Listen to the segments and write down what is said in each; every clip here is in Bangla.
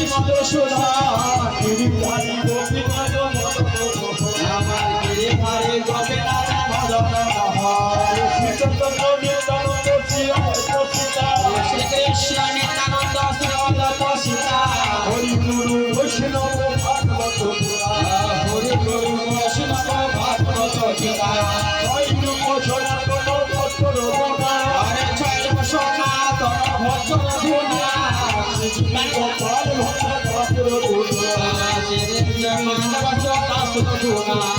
মধুসূদন গিরিধারী গোপীনাথ মদন আমার গিরিধারী গোপীনাথ মদন শ্রীচন্দ্র নিত্যানন্দ শ্রীকৃষ্ণ নিত্যানন্দ শ্রীঅদ্বৈত সীতা হরি গুরু বৈষ্ণব ভাগবত হরি গুরু বৈষ্ণব ভাগবত গীতা ছয় রূপ সনাতন ভক্তর গুণা আরে ছয় রূপ সনাতন ভক্তর গুণা গোপাল ভক্ত ভক্তর গুণা মানব দাসুর গুণা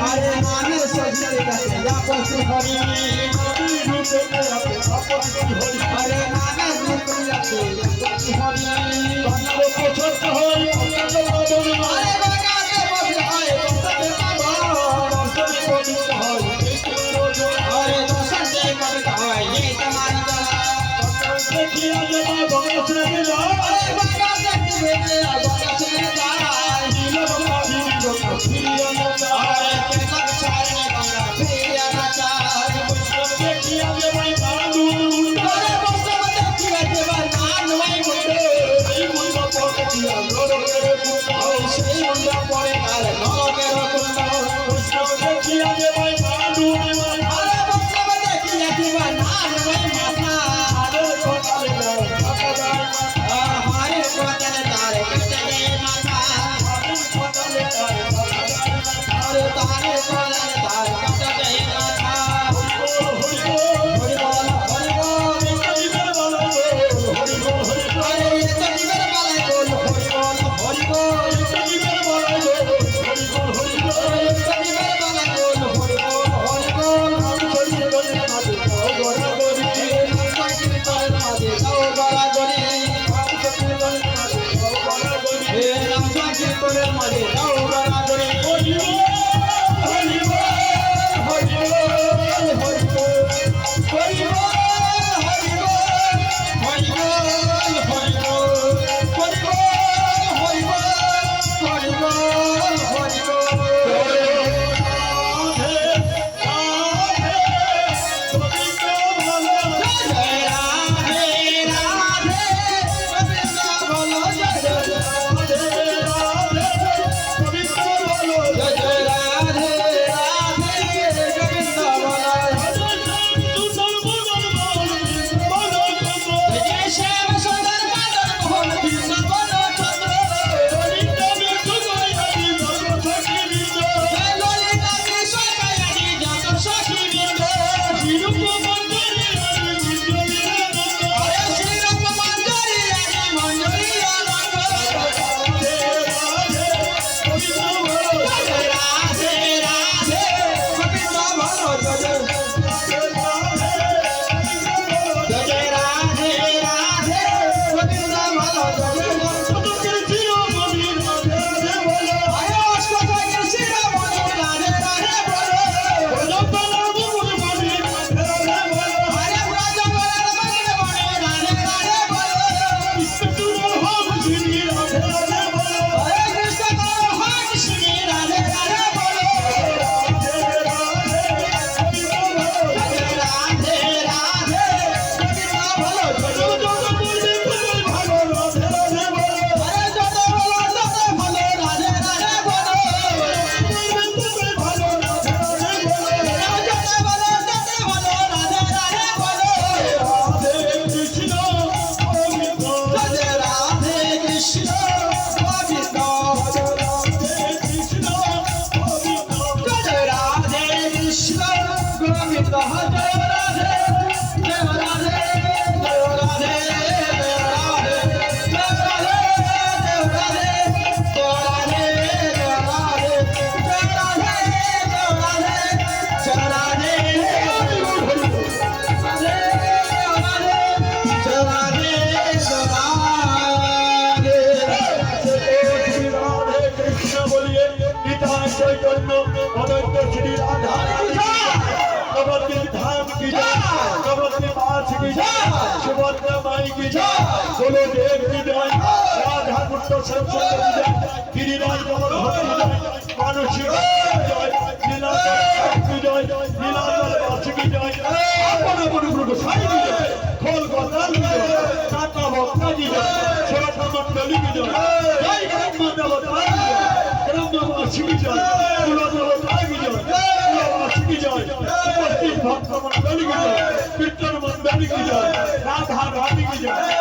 আরে নামে সজিয়ে গেছে আপন হরি আরে নামে সজিয়ে গেছে হরি ছোট হই আরে বাগাতে বসে হয় আরে দর্শন যে করতে হয় এই তোমার দ্বারা দেখিয়া যাবা বংশে দিলা আরে বাগাতে বেঁচে বংশে যায় দিল বাবা ফিরিয়া না যায় কেসব ছাড়নে বাংলা ফিরিয়া না যায় দেখিয়া যাবা বাদু আরে বংশে দেখিয়া যাবা নাম হই মুন্ডে এই মুন্ডা পড়ে দিয়া নরকের কুণ্ড সেই মুন্ডা পড়ে আর নরকের কুণ্ড দেখিয়া যাবা বাদু আরে বংশে দেখিয়া যাবা নাম হই মাথা আরে কোটালে हमारे कोटले तारे कटले माथा अरे तारे कोटले तारे कटले माथा हरि बोल अरे ये तो निबर वाला बोल हरि बोल अरे ये तो निबर वाला बोल हरि बोल सुभद्रा माई की जय, बोलो देव की जय, राधा कुट्टो सरस्वती की जय, गिरिराज कमल भट्ट की जय, मानुषी की जय, नीलाचल की जय, नीलाचल वास की जय, अपना गुरु गोसाई की जय, खोल गोदान की जय, टाटा भक्ता की जय, सोरठा मंडली की जय, जय ब्रह्मा देवता की जय, ब्रह्मवासी की जय, कुल देवता की जय, कुलवासी की जय, उपस्थित भक्त मंडली की जय, कीर्तन मंडली की जय, राधा रानी की जय।